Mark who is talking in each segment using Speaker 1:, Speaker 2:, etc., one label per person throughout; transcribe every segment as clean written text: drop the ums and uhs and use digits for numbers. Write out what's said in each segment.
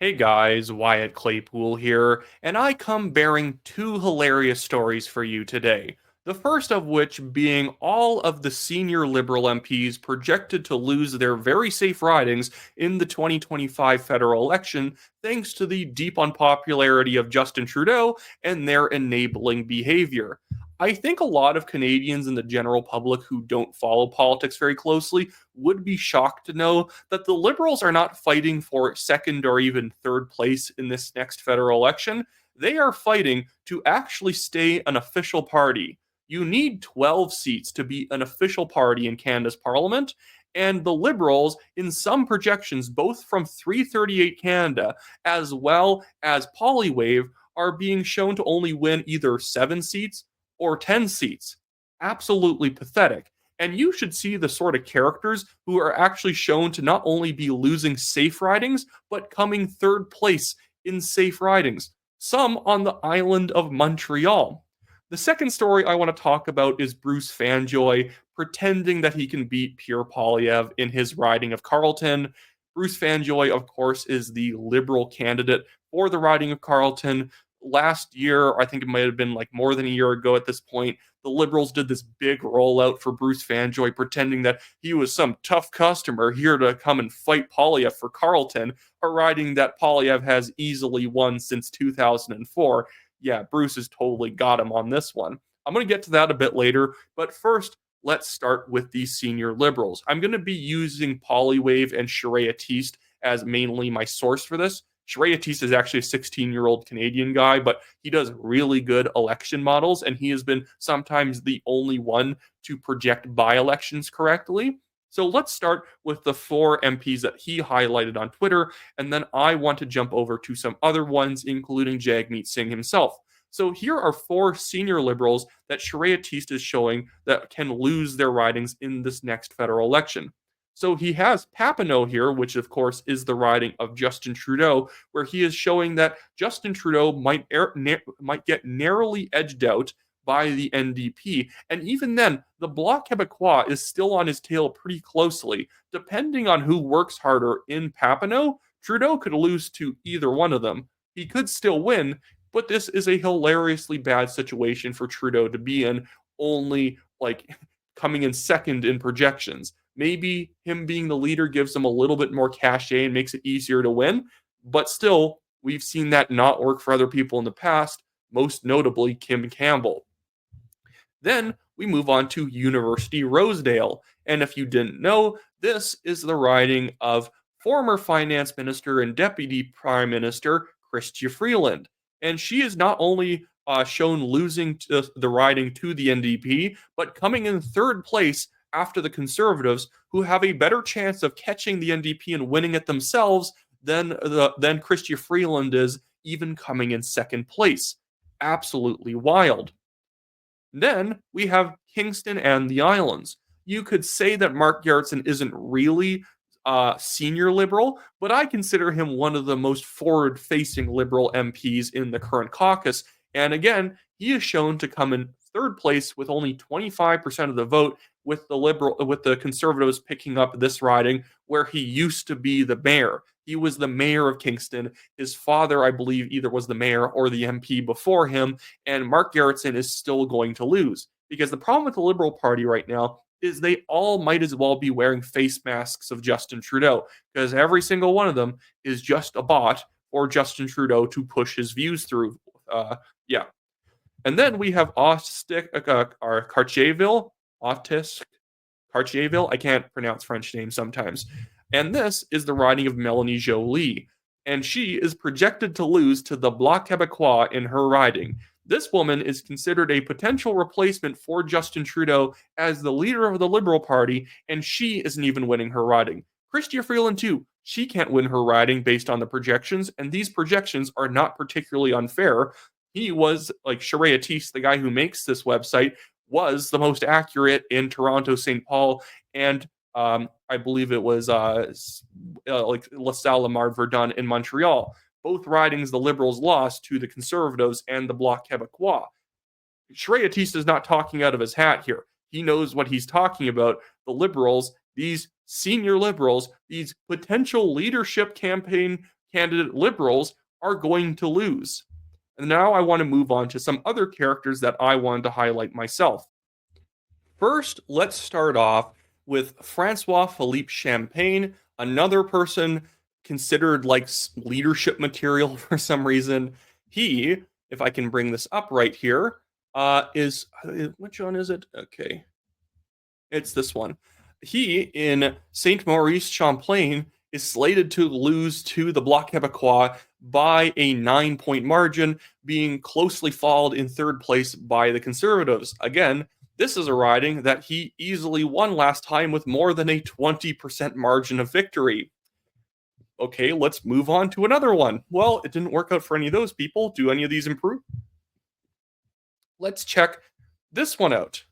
Speaker 1: Hey guys, Wyatt Claypool here, and I come bearing two hilarious stories for you today. The first of which being all of the senior Liberal MPs projected to lose their very safe ridings in the 2025 federal election thanks to the deep unpopularity of Justin Trudeau and their enabling behavior. I think a lot of Canadians and the general public who don't follow politics very closely would be shocked to know that the Liberals are not fighting for second or even third place in this next federal election. They are fighting to actually stay an official party. You need 12 seats to be an official party in Canada's parliament. And the Liberals, in some projections, both from 338 Canada as well as Poilievre, are being shown to only win either 7 seats or 10 seats. Absolutely pathetic. And you should see the sort of characters who are actually shown to not only be losing safe ridings, but coming third place in safe ridings, some on the island of Montreal. The second story I want to talk about is Bruce Fanjoy pretending that he can beat Pierre Poilievre in his riding of Carleton. Bruce Fanjoy, of course, is the Liberal candidate for the riding of Carleton. Last year, I think it might have been like more than a year ago at this point, the Liberals did this big rollout for Bruce Fanjoy, pretending that he was some tough customer here to come and fight Poilievre for Carleton, a riding that Poilievre has easily won since 2004. Yeah, Bruce has totally got him on this one. I'm going to get to that a bit later, but first, let's start with the senior Liberals. I'm going to be using Poilievre and Wyatt as mainly my source for this. Wyatt is actually a 16-year-old Canadian guy, but he does really good election models, and he has been sometimes the only one to project by-elections correctly. So let's start with the 4 MPs that he highlighted on Twitter, and then I want to jump over to some other ones, including Jagmeet Singh himself. So here are 4 senior Liberals that Wyatt is showing that can lose their ridings in this next federal election. So he has Papineau here, which of course is the riding of Justin Trudeau, where he is showing that Justin Trudeau might get narrowly edged out by the NDP. And even then, the Bloc Québécois is still on his tail pretty closely. Depending on who works harder in Papineau, Trudeau could lose to either one of them. He could still win, but this is a hilariously bad situation for Trudeau to be in, only like coming in second in projections. Maybe him being the leader gives him a little bit more cachet and makes it easier to win. But still, we've seen that not work for other people in the past, most notably Kim Campbell. Then we move on to University Rosedale. And if you didn't know, this is the riding of former finance minister and deputy prime minister Chrystia Freeland. And she is not only shown losing the riding to the NDP, but coming in third place after the Conservatives, who have a better chance of catching the NDP and winning it themselves than Chrystia Freeland is, even coming in second place. Absolutely wild. Then we have Kingston and the Islands. You could say that Mark Garrettson isn't really senior Liberal, but I consider him one of the most forward-facing Liberal MPs in the current caucus. And again, he is shown to come in third place with only 25% of the vote, with the Conservatives picking up this riding where he used to be the mayor. He was the mayor of Kingston. His father, I believe, either was the mayor or the MP before him, and Mark Garrettson is still going to lose. Because the problem with the Liberal Party right now is they all might as well be wearing face masks of Justin Trudeau, because every single one of them is just a bot for Justin Trudeau to push his views through. Yeah. And then we have Cartierville, I can't pronounce French names sometimes. And this is the riding of Melanie Joly. And she is projected to lose to the Bloc Québécois in her riding. This woman is considered a potential replacement for Justin Trudeau as the leader of the Liberal Party, and she isn't even winning her riding. Chrystia Freeland, too. She can't win her riding based on the projections, and these projections are not particularly unfair. He was, like Wyatt, the guy who makes this website, was the most accurate in Toronto, St. Paul, and I believe it was like La Salle, Lamar, Verdun in Montreal. Both ridings the Liberals lost to the Conservatives and the Bloc Québécois. Wyatt is not talking out of his hat here. He knows what he's talking about. The Liberals, these senior Liberals, these potential leadership campaign candidate Liberals are going to lose. And now I want to move on to some other characters that I wanted to highlight myself. First, let's start off with Francois Philippe Champagne, another person considered like leadership material for some reason. He, if I can bring this up right here, is which one is it? Okay, it's this one. He, in Saint Maurice Champlain, is slated to lose to the Bloc Québécois by a 9-point margin, being closely followed in third place by the Conservatives. Again, this is a riding that he easily won last time with more than a 20% margin of victory. Okay, let's move on to another one. Well, it didn't work out for any of those people. Do any of these improve? Let's check this one out.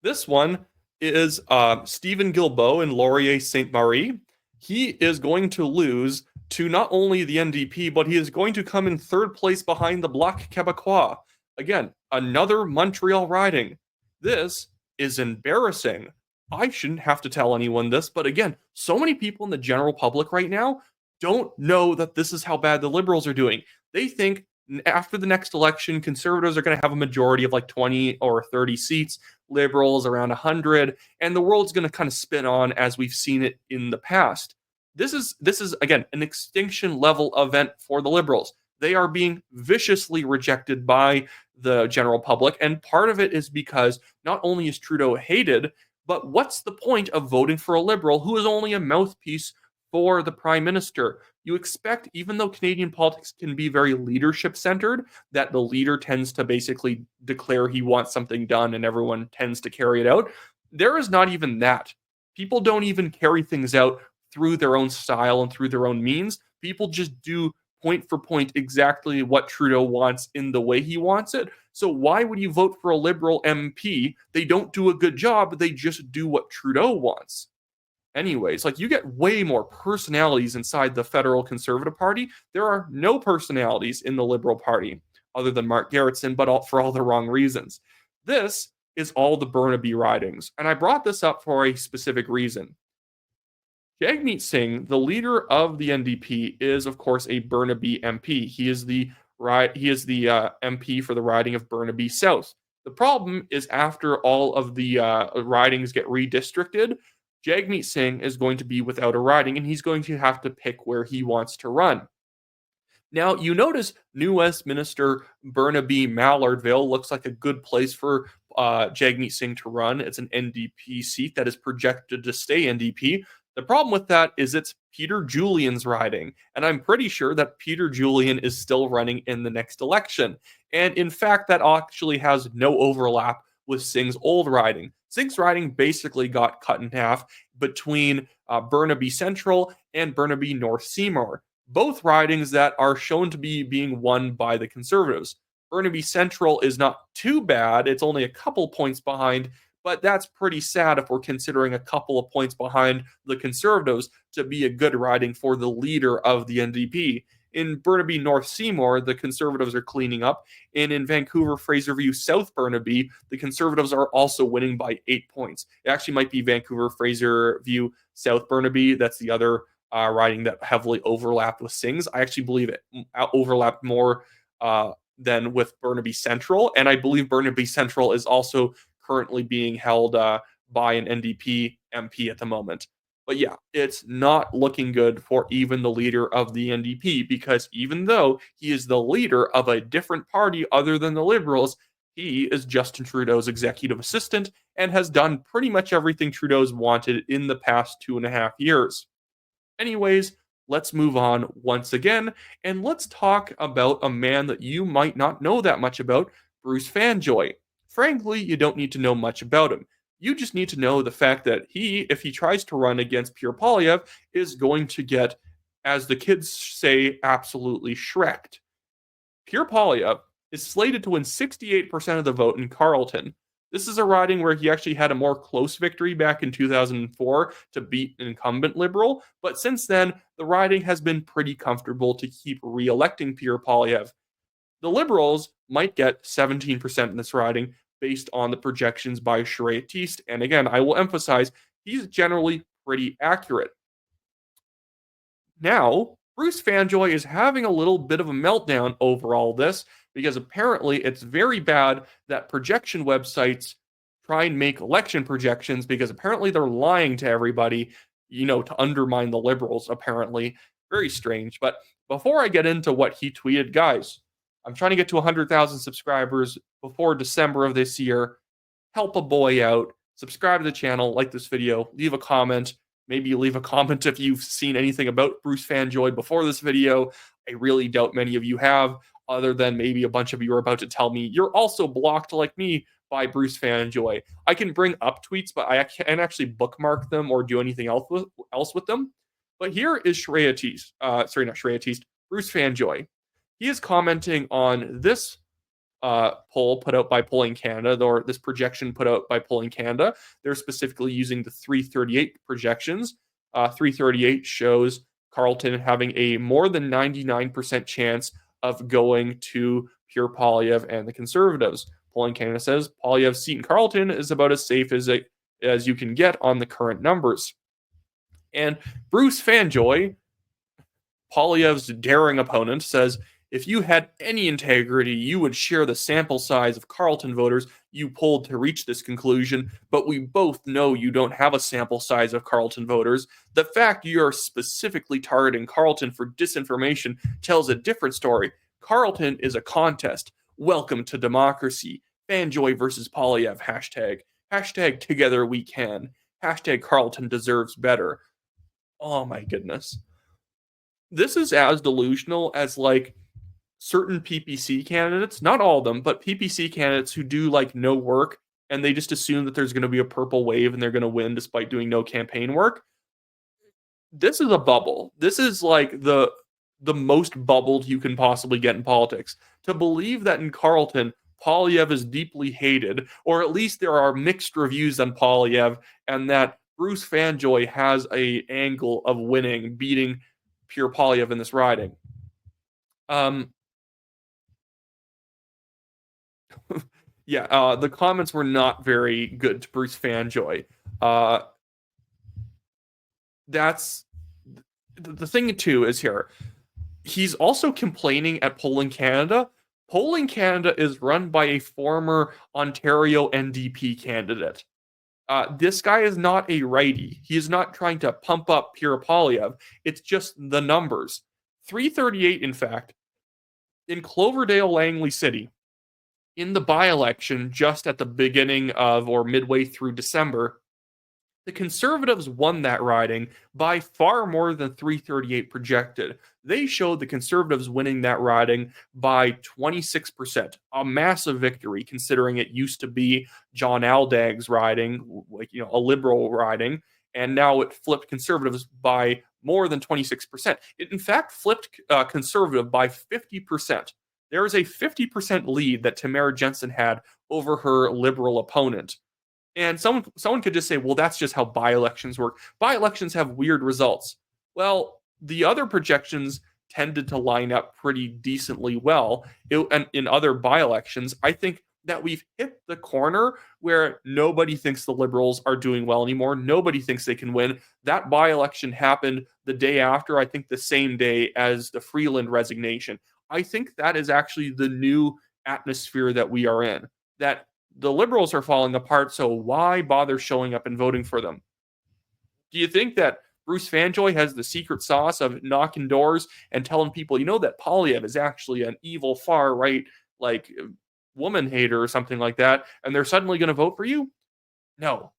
Speaker 1: This one is Stephen Guilbeault and Laurier Saint Marie. He is going to lose to not only the NDP, but he is going to come in third place behind the Bloc Québécois. Again, another Montreal riding. This is embarrassing. I shouldn't have to tell anyone this, but again, so many people in the general public right now don't know that this is how bad the Liberals are doing. They think after the next election, Conservatives are going to have a majority of like 20 or 30 seats, Liberals around 100, and the world's going to kind of spin on as we've seen it in the past. This is again an extinction level event for the Liberals. They are being viciously rejected by the general public, and part of it is because not only is Trudeau hated, but what's the point of voting for a Liberal who is only a mouthpiece for the Prime Minister? You expect, even though Canadian politics can be very leadership-centered, that the leader tends to basically declare he wants something done and everyone tends to carry it out. There is not even that. People don't even carry things out through their own style and through their own means. People just do point for point exactly what Trudeau wants in the way he wants it. So why would you vote for a Liberal MP? They don't do a good job. They just do what Trudeau wants. Anyways, like you get way more personalities inside the federal Conservative Party. There are no personalities in the Liberal Party other than Mark Garretson, but for all the wrong reasons. This is all the Burnaby ridings. And I brought this up for a specific reason. Jagmeet Singh, the leader of the NDP, is of course a Burnaby MP. He is the MP for the riding of Burnaby South. The problem is after all of the ridings get redistricted, Jagmeet Singh is going to be without a riding, and he's going to have to pick where he wants to run. Now, you notice New Westminster, Burnaby, Mallardville looks like a good place for Jagmeet Singh to run. It's an NDP seat that is projected to stay NDP. The problem with that is it's Peter Julian's riding, and I'm pretty sure that Peter Julian is still running in the next election. And in fact, that actually has no overlap with Singh's old riding. Singh's riding basically got cut in half between Burnaby Central and Burnaby North Seymour, both ridings that are shown to be being won by the Conservatives. Burnaby Central is not too bad. It's only a couple points behind, but that's pretty sad if we're considering a couple of points behind the Conservatives to be a good riding for the leader of the NDP. In Burnaby North Seymour, the Conservatives are cleaning up. And in Vancouver Fraserview South Burnaby, the Conservatives are also winning by 8 points. It actually might be Vancouver Fraserview South Burnaby. That's the other riding that heavily overlapped with Singh's. I actually believe it overlapped more than with Burnaby Central. And I believe Burnaby Central is also currently being held by an NDP MP at the moment. But yeah, it's not looking good for even the leader of the NDP, because even though he is the leader of a different party other than the Liberals, he is Justin Trudeau's executive assistant and has done pretty much everything Trudeau's wanted in the past 2.5 years. Anyways, let's move on once again, and let's talk about a man that you might not know that much about, Bruce Fanjoy. Frankly, you don't need to know much about him. You just need to know the fact that if he tries to run against Pierre Poilievre, is going to get, as the kids say, absolutely shreked. Pierre Poilievre is slated to win 68% of the vote in Carleton. This is a riding where he actually had a more close victory back in 2004 to beat an incumbent Liberal, but since then, the riding has been pretty comfortable to keep re-electing Pierre Poilievre. The Liberals might get 17% in this riding, based on the projections by Charest. And again, I will emphasize, he's generally pretty accurate. Now, Bruce Fanjoy is having a little bit of a meltdown over all this because apparently it's very bad that projection websites try and make election projections because apparently they're lying to everybody, to undermine the Liberals, apparently. Very strange. But before I get into what he tweeted, guys, I'm trying to get to 100,000 subscribers before December of this year. Help a boy out. Subscribe to the channel, like this video, leave a comment. Maybe leave a comment if you've seen anything about Bruce Fanjoy before this video. I really doubt many of you have, other than maybe a bunch of you are about to tell me you're also blocked like me by Bruce Fanjoy. I can bring up tweets, but I can't actually bookmark them or do anything else with them. But here is Bruce Fanjoy. He is commenting on this poll put out by Polling Canada, or this projection put out by Polling Canada. They're specifically using the 338 projections. 338 shows Carleton having a more than 99% chance of going to Pierre Poilievre and the Conservatives. Polling Canada says Poilievre's seat in Carleton is about as safe as you can get on the current numbers. And Bruce Fanjoy, Poilievre's daring opponent, says, if you had any integrity, you would share the sample size of Carleton voters you polled to reach this conclusion, but we both know you don't have a sample size of Carleton voters. The fact you are specifically targeting Carleton for disinformation tells a different story. Carleton is a contest. Welcome to democracy. Fanjoy versus Poilievre hashtag. Hashtag together we can. Hashtag Carleton deserves better. Oh my goodness. This is as delusional as certain PPC candidates, not all of them, but PPC candidates who do no work and they just assume that there's going to be a purple wave and they're going to win despite doing no campaign work. This is a bubble. This is the most bubbled you can possibly get in politics. To believe that in Carleton, Poilievre is deeply hated, or at least there are mixed reviews on Poilievre, and that Bruce Fanjoy has an angle of beating Pierre Poilievre in this riding. The comments were not very good to Bruce Fanjoy. That's the thing too is here. He's also complaining at Polling Canada. Polling Canada is run by a former Ontario NDP candidate. This guy is not a righty. He is not trying to pump up Pierre Poilievre. It's just the numbers. 338, in fact, in Cloverdale, Langley City, in the by-election just at the beginning of or midway through December, the Conservatives won that riding by far more than 338 projected. They showed the Conservatives winning that riding by 26%, a massive victory considering it used to be John Aldag's riding, a Liberal riding, and now it flipped Conservatives by more than 26%. It in fact flipped Conservative by 50%. There is a 50% lead that Tamara Jensen had over her Liberal opponent. And someone could just say, well, that's just how by-elections work. By-elections have weird results. Well, the other projections tended to line up pretty decently well. And in other by-elections, I think that we've hit the corner where nobody thinks the Liberals are doing well anymore. Nobody thinks they can win. That by-election happened the day after, I think the same day as the Freeland resignation. I think that is actually the new atmosphere that we are in. That the Liberals are falling apart, so why bother showing up and voting for them? Do you think that Bruce Fanjoy has the secret sauce of knocking doors and telling people, that Poilievre is actually an evil far-right, woman hater or something like that, and they're suddenly going to vote for you? No.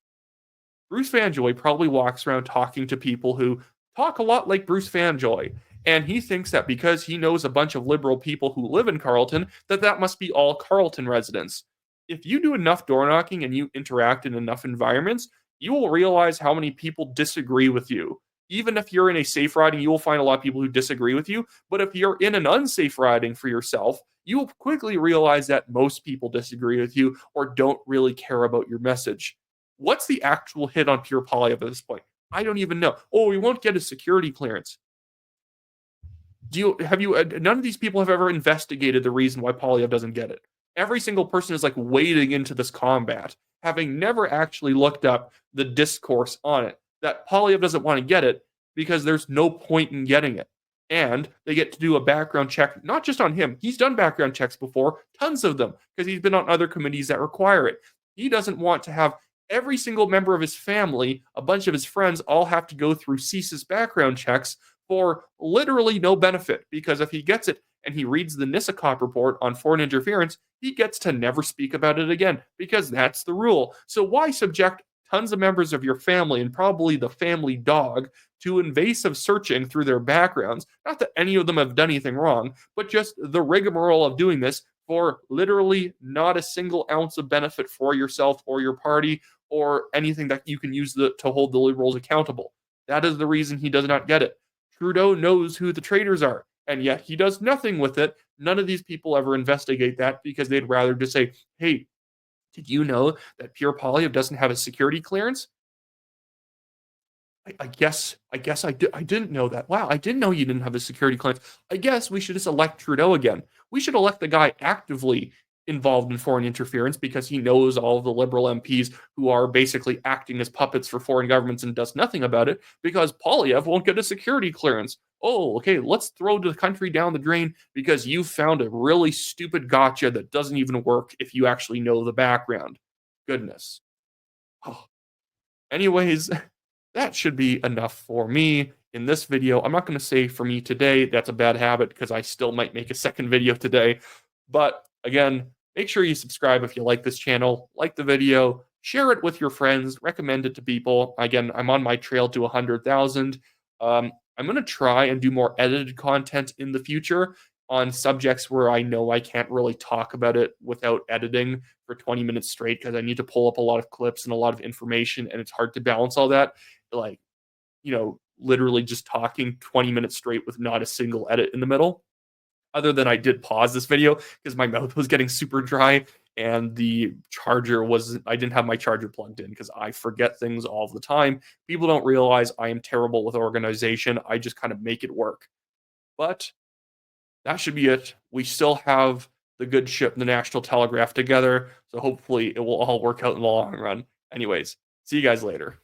Speaker 1: Bruce Fanjoy probably walks around talking to people who talk a lot like Bruce Fanjoy, and he thinks that because he knows a bunch of Liberal people who live in Carleton, that must be all Carleton residents. If you do enough door knocking and you interact in enough environments, you will realize how many people disagree with you. Even if you're in a safe riding, you will find a lot of people who disagree with you. But if you're in an unsafe riding for yourself, you will quickly realize that most people disagree with you or don't really care about your message. What's the actual hit on Pierre Poilievre at this point? I don't even know. Oh, he won't get a security clearance. None of these people have ever investigated the reason why Poilievre doesn't get it. Every single person is wading into this combat, having never actually looked up the discourse on it. That Poilievre doesn't want to get it because there's no point in getting it. And they get to do a background check, not just on him. He's done background checks before, tons of them, because he's been on other committees that require it. He doesn't want to have every single member of his family, a bunch of his friends, all have to go through CSIS background checks for literally no benefit. Because if he gets it and he reads the Nisikoff report on foreign interference, he gets to never speak about it again, because that's the rule. So why subject tons of members of your family and probably the family dog to invasive searching through their backgrounds? Not that any of them have done anything wrong, but just the rigmarole of doing this for literally not a single ounce of benefit for yourself or your party or anything that you can use to hold the Liberals accountable. That is the reason he does not get it. Trudeau knows who the traitors are, and yet he does nothing with it. None of these people ever investigate that, because they'd rather just say, hey, did you know that Pierre Poilievre doesn't have a security clearance? I didn't know that. Wow, I didn't know you didn't have a security clearance. I guess we should just elect Trudeau again. We should elect the guy actively involved in foreign interference, because he knows all of the Liberal MPs who are basically acting as puppets for foreign governments and does nothing about it, because Poilievre won't get a security clearance. Oh, okay, let's throw the country down the drain because you found a really stupid gotcha that doesn't even work if you actually know the background. Goodness. Oh. Anyways, that should be enough for me in this video. I'm not going to say for me today, that's a bad habit, because I still might make a second video today. But again, make sure you subscribe if you like this channel, like the video, share it with your friends, recommend it to people. Again, I'm on my trail to 100,000. I'm going to try and do more edited content in the future on subjects where I know I can't really talk about it without editing for 20 minutes straight, because I need to pull up a lot of clips and a lot of information, and it's hard to balance all that. Like, literally just talking 20 minutes straight with not a single edit in the middle. Other than I did pause this video because my mouth was getting super dry, and I didn't have my charger plugged in, because I forget things all the time. People don't realize I am terrible with organization. I just kind of make it work. But that should be it. We still have the good ship, the National Telegraph, together, so hopefully it will all work out in the long run. Anyways, see you guys later.